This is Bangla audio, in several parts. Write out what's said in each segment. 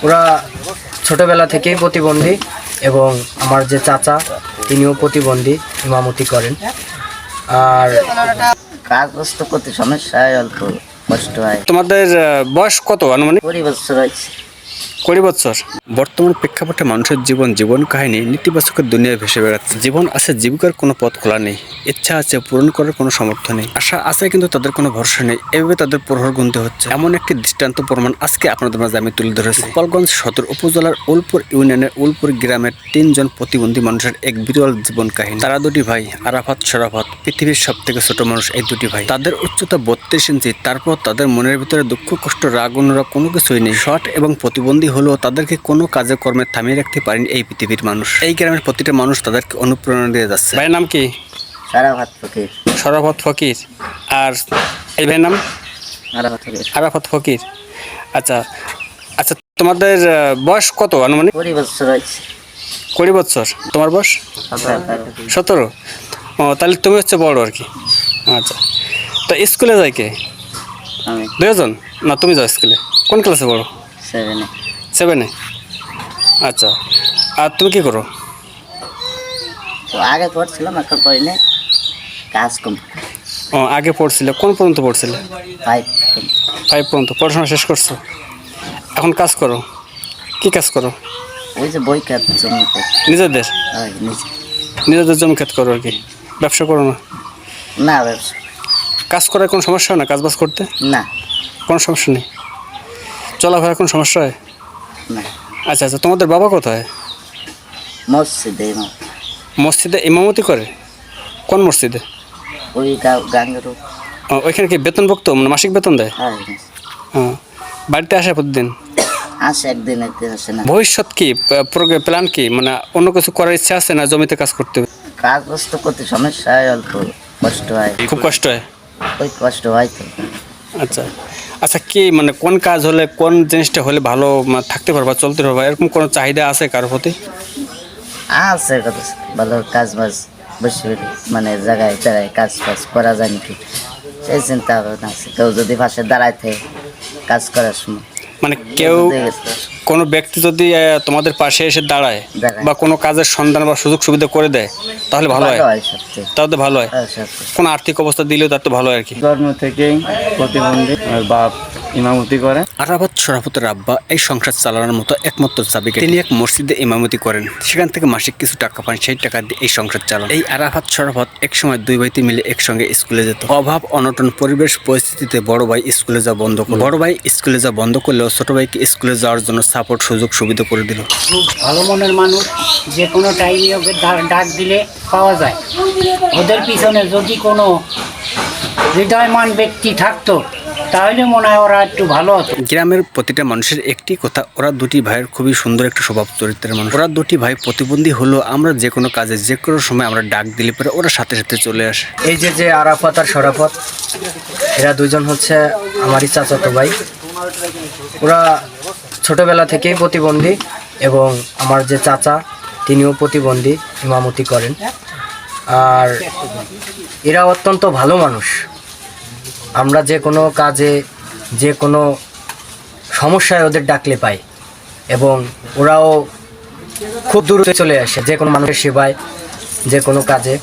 ওরা ছোটবেলা থেকেই প্রতিবন্ধী এবং আমার যে চাচা তিনিও প্রতিবন্ধী, ইমামতি করেন। আর কাগজ তো করতে সমস্যা হয়, অল্প কষ্ট হয়। তোমাদের বয়স কত আনুমানিক? 20 বছর হয়েছে। 20 বছর। বর্তমান প্রেক্ষাপটে মানুষের জীবন কাহিনী নেতিবাচকের দুনিয়ায় ভেসে বেড়াচ্ছে। জীবন আছে, জীবিকার কোনো পথ খোলা নেই। ইচ্ছা আছে, পূরণ করার কোনো সামর্থ্য নেই। আশা আছে, কিন্তু তাদের কোনো ভরসা নেই। এভাবে তাদের প্রহর গুনতে হচ্ছে। এমন একটি দৃষ্টান্ত প্রমাণ আজকে আপনাদের মাঝে আমি তুলে ধরেছি। গোপালগঞ্জ সদর উপজেলার উলপুর ইউনিয়নের উলপুর গ্রামের 3 জন প্রতিবন্ধী মানুষের এক বিরল জীবন কাহিনী। তারা দুটি ভাই, আরাফাত শরাফত। পৃথিবীর সব থেকে ছোট মানুষ এই দুটি ভাই। তাদের উচ্চতা 32 ইঞ্চি। তারপর তাদের মনের ভিতরে দুঃখ, কষ্ট, রাগ, অনুরাগ কোনো কিছুই নেই। শর্ট এবং প্রতিবন্ধী হলেও তাদেরকে কোনো কাজে কর্মে থামিয়ে রাখতে পারেনি এই পৃথিবীর মানুষ। এই গ্রামের প্রতিটা মানুষ তাদেরকে অনুপ্রেরণা দিয়ে যাচ্ছে। ভাইয়ের নাম কি? সারাভাত ফকির। শরাফত ফকির। আর এই ভাইয়ের নাম? আরাফাত ফকির। আচ্ছা আচ্ছা, তোমাদের বয়স কত আনুমানিক? 20 বছর হয়েছে। 20 বছর। তোমার বয়স? 17। ও, তাহলে তুমি হচ্ছে বড় আর কি। আচ্ছা, তো স্কুলে যায় কে? আমি 2জন না, তুমি যাও স্কুলে? কোন ক্লাসে পড়ো? 7-এ। আচ্ছা, আর তুমি কি করো? তো আগে পড়ছিলাম, এখন পড়ি না, কাজ কম। ও, আগে পড়ছিলে? কোন পর্যন্ত পড়ছিলে? 5 পর্যন্ত পড়াশোনা শেষ করছো? এখন কাজ করো? কি কাজ করো? ওই যে বই কাজ, জমি কাজ। নিজেদের জমি ক্ষেত করো আর কি? ব্যবসা করো না? না, ব্যবসা কাজ করার কোনো সমস্যা হয় না? কাজ বাজ করতে না, কোনো সমস্যা নেই? চলাফেরার কোনো সমস্যা হয় না। আচ্ছা আচ্ছা, তোমাদের বাবা কোথায়? মসজিদে মসজিদে ইমামতি করে? কোন মসজিদে? ওই গাঙ্গের। ওইখানে কি বেতনভুক্ত, মানে মাসিক বেতন দেয়? হ্যাঁ। বাড়িতে আসে প্রতিদিন? আসে, একদিন আসে না। ভবিষ্যৎ কি প্ল্যান কি, মানে অন্য কিছু করার ইচ্ছা আছে না জমিতে কাজ করতে হবে? কাগজ তো করতে সমস্যা হয়, অল্প কষ্ট হয়। খুব কষ্ট হয়? ওই কষ্ট হয় তো। আচ্ছা আচ্ছা, কি মানে কোন কাজ হলে, কোন জিনিসটা হলে ভালো থাকতে পারবা, চলতে পারবা, এরকম কোনো চাহিদা আছে কারোর প্রতি? আছে কত ভালো কাজ বাজ, বসে মানে জায়গায় কাজ বাজ করা যায় নাকি, সেই চিন্তা ভাবনা আছে। কেউ যদি পাশে দাঁড়াইতে কাজ করার সময়, মানে কেউ, কোনো ব্যক্তি যদি তোমাদের পাশে এসে দাঁড়ায় বা কোনো কাজের সন্ধান বা সুযোগ সুবিধা করে দেয়, তাহলে ভালো হয়। তাহলে তো ভালো হয়। কোনো আর্থিক অবস্থা দিলেও তার তো ভালো হয় আর কি। জন্ম থেকেই প্রতিবন্ধী, বাপ ইমামতি করে। আরাফাত শরাফতের আব্বা এই সংসার চালানোর মতো একমাত্র চাবিকাঠি। তিনি এক মসজিদে ইমামতি করেন, সেখান থেকে মাসিক কিছু টাকা পান, সেই টাকা দিয়ে এই সংসার চালান। এই আরাফাত শরাফত একসময় 2 ভাইতে মিলে একসঙ্গে স্কুলে যেত। অভাব অনটন পরিবেশ পরিস্থিতিতে বড় ভাই স্কুলে যাওয়া বন্ধ করল। বড় ভাই স্কুলে যাওয়া বন্ধ করলেও ছোট ভাইকে স্কুলে যাওয়ার জন্য সাপোর্ট, সুযোগ সুবিধা করে দিল। খুব ভালো মনের মানুষ, যে কোনো টাইমে ওকে ডাক দিলে পাওয়া যায়। ওদের পিছনে যদি কোনো হৃদয়মান ব্যক্তি থাকতো তাহলে মনে হয় ওরা একটু ভালো হতো। গ্রামের প্রতিটা মানুষের একটি কথা, ওরা দুটি ভাইয়ের খুবই সুন্দর একটা স্বভাব চরিত্রের মানুষ। ওরা দুটি ভাই প্রতিবন্ধী হলেও আমরা যে কোনো কাজে, যে কোনো সময় আমরা ডাক দিলে পরে ওরা সাথে সাথে চলে আসে। এই যে আরাফাত আর শরাফত, এরা 2 জন হচ্ছে আমারই চাচাতো ভাই। ওরা ছোটবেলা থেকেই প্রতিবন্ধী এবং আমার যে চাচা তিনিও প্রতিবন্ধী, ইমামতি করেন। আর এরা অত্যন্ত ভালো মানুষ। আমরা যে কোনো কাজে, যে কোনো সমস্যায় ওদের ডাকলে পাই এবং ওরাও খুব দূরে চলে আসে যে কোনো মানুষের সেবায়, যে কোনো কাজে।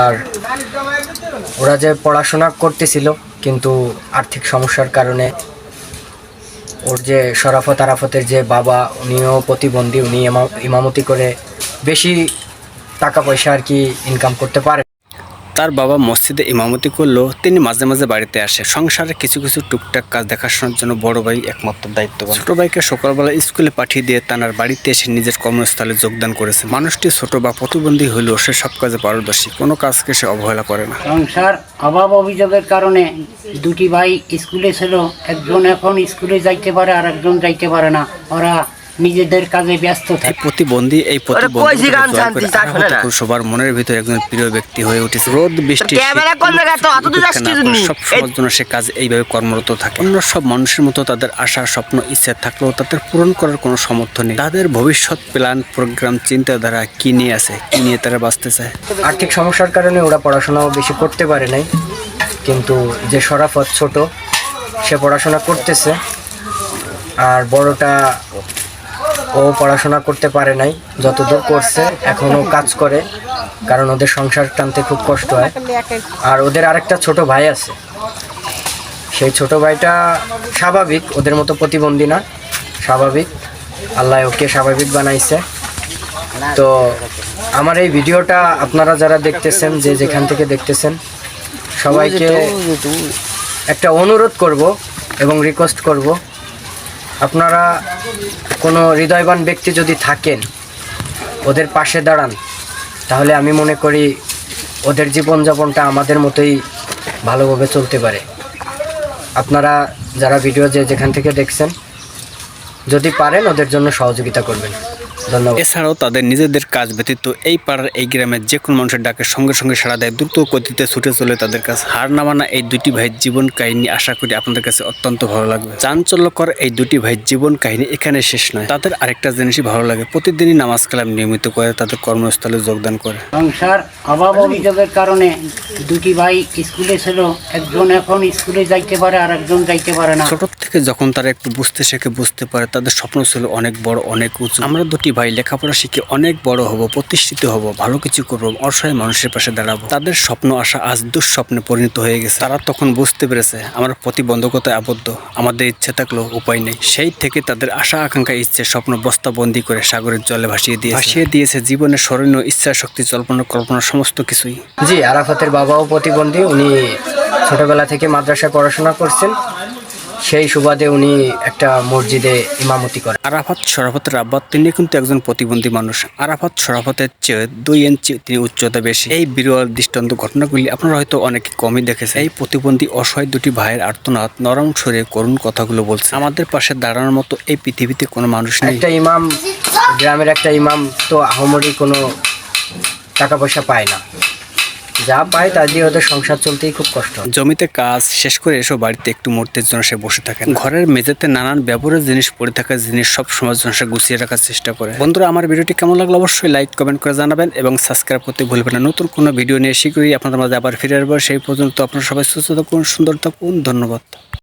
আর ওরা যে পড়াশোনা করতেছিল, কিন্তু আর্থিক সমস্যার কারণে ওর যে শরাফত আরাফতের যে বাবা, উনিও প্রতিবন্ধী, উনি ইমামতি করে বেশি টাকা পয়সা আর কি ইনকাম করতে পারে। তার বাবা মসজিদে ইমামতি করলেও তিনি মাঝে মাঝে বাড়িতে আসে সংসারে কিছু কিছু টুকটাক কাজ দেখাশোনার জন্য। বড় ভাই একমাত্র দায়িত্ববান। ছোট ভাইকে সকালবেলা স্কুলে পাঠিয়ে দিয়ে তানার বাড়িতে এসে নিজের কর্মস্থলে যোগদান করেছে। মানুষটি ছোট বা প্রতিবন্ধী হলেও সে সব কাজে পারদর্শী, কোনো কাজকে সে অবহেলা করে না। সংসার অভাব অভিযোগের কারণে 2টি ভাই স্কুলে ছিল, একজন এখন স্কুলে যাইতে পারে আর একজন যাইতে পারে না। ওরা নিজেদের কাজে ব্যস্ত থাকে। প্রতিবন্ধী সবার মনের ভিতরে একজন প্রিয় ব্যক্তি হয়ে উঠেছে। রোদ বৃষ্টি সব জন্য সে কাজ এইভাবে কর্মরত থাকে। অন্য সব মানুষের মতো তাদের আশা, স্বপ্ন, ইচ্ছা থাকলেও তাদের পূরণ করার কোনো সামর্থ্য নেই। তাদের ভবিষ্যৎ প্ল্যান, প্রোগ্রাম, চিন্তাধারা কি নিয়ে আছে, কি নিয়ে তারা বাঁচতে চায়। আর্থিক সমস্যার কারণে ওরা পড়াশোনাও বেশি করতে পারে নাই, কিন্তু যে শরাফত ছোট, সে পড়াশোনা করতেছে। আর বড়টা ও পড়াশোনা করতে পারে নাই, যতদূর করছে এখনও কাজ করে, কারণ ওদের সংসার টানতে খুব কষ্ট হয়। আর ওদের আরেকটা ছোট ভাই আছে, সেই ছোট ভাইটা স্বাভাবিক, ওদের মতো প্রতিবন্ধী না, স্বাভাবিক, আল্লাহ ওকে স্বাভাবিক বানাইছে। তো আমার এই ভিডিওটা আপনারা যারা দেখতেছেন, যে যেখান থেকে দেখতেছেন, সবাইকে একটা অনুরোধ করব এবং রিকোয়েস্ট করব, আপনারা কোনো হৃদয়বান ব্যক্তি যদি থাকেন, ওদের পাশে দাঁড়ান, তাহলে আমি মনে করি ওদের জীবনযাপনটা আমাদের মতোই ভালোভাবে চলতে পারে। আপনারা যারা ভিডিও যেখান থেকে দেখছেন, যদি পারেন ওদের জন্য সহযোগিতা করবেন। ধন্যবাদ। এছাড়াও তাদের নিজেদের কাজ ব্যতীত এই পাড়ার এই গ্রামের যে কোনো মানুষের ডাকে সঙ্গে সঙ্গে সাড়া দেয়, দ্রুত গতিতে ছুটে চলে তাদের কাছে। হার না মানা এই দুটি ভাইয়ের জীবন কাহিনী আশা করি আপনাদের কাছে অত্যন্ত ভালো লাগবে। চাঞ্চল্যকর এই দুটি ভাইয়ের জীবন কাহিনী এখানে শেষ নয়, তাদের আরেকটা জিনিসই ভালো লাগে, প্রতিদিনই নামাজ কালাম নিয়মিত করে তাদের কর্মস্থলে যোগদান করে। সংসার অভাব অভিযোগের কারণে দুটি ভাই স্কুলে ছিল, একজন এখন স্কুলে যাইতে পারে আর একজন যাইতে পারে না। ছোট থেকে যখন তারা একটু বুঝতে শেখে, বুঝতে পারে, তাদের স্বপ্ন ছিল অনেক বড়, অনেক উঁচু। আমরা দুটি ভাই লেখাপড়া শিখে অনেক বড় হব, প্রতিষ্ঠিত হব, ভালো কিছু করবো, অসহায় মানুষের পাশে দাঁড়াবো। তাদের স্বপ্ন আশা আজ দুঃস্বপ্নে পরিণত হয়ে গেছে। তারা তখন বুঝতে পেরেছে আমরা প্রতিবন্ধকতায় আবদ্ধ, আমাদের ইচ্ছে থাকলেও উপায় নেই। সেই থেকে তাদের আশা আকাঙ্ক্ষা ইচ্ছে স্বপ্ন বস্তাবন্দি করে সাগরের জলে ভাসিয়ে দিয়েছে জীবনের স্মরণীয় ইচ্ছা শক্তি জল্পনা কল্পনা সমস্ত কিছুই। জি, আরাফাতের বাবাও প্রতিবন্ধী, উনি ছোটবেলা থেকে মাদ্রাসায় পড়াশোনা করছেন, সেই সুবাদে উনি একটা মসজিদে ইমামতি করেন। আরাফাত শরাফতের আব্বা, তিনি কিন্তু একজন প্রতিবন্ধী মানুষ। আরাফাত শরাফতের চেয়ে 2 ইঞ্চি তিনি উচ্চতা বেশি। এই বিরল দৃষ্টান্ত ঘটনাগুলি আপনারা হয়তো অনেক কমই দেখেছেন। এই প্রতিবন্ধী অসহায় দুটি ভাইয়ের আর্তনাদ, নরম সুরে করুণ কথাগুলো বলছে। আমাদের পাশে দাঁড়ানোর মতো এই পৃথিবীতে কোনো মানুষ নেই। একটা ইমাম, গ্রামের একটা ইমাম তো আহামরি কোনো টাকা পয়সা পায় না, যা পায় তা দিয়ে ওদের সংসার চলতেই খুব কষ্ট। জমিতে কাজ শেষ করে এসব বাড়িতে একটু মুহূর্তের জন্য সে বসে থাকে। ঘরের মেঝেতে নানান ব্যবহারের জিনিস পড়ে থাকা জিনিস সব সময় জন্য সে গুছিয়ে রাখার চেষ্টা করে। বন্ধুরা, আমার ভিডিওটি কেমন লাগলো অবশ্যই লাইক কমেন্ট করে জানাবেন এবং সাবস্ক্রাইব করতে ভুলবেন না। নতুন কোনো ভিডিও নিয়ে শীঘ্রই আপনাদের মাঝে আবার ফিরে আসবো। সেই পর্যন্ত আপনারা সবাই সুস্থ থাকুন, সুন্দর থাকুন। ধন্যবাদ।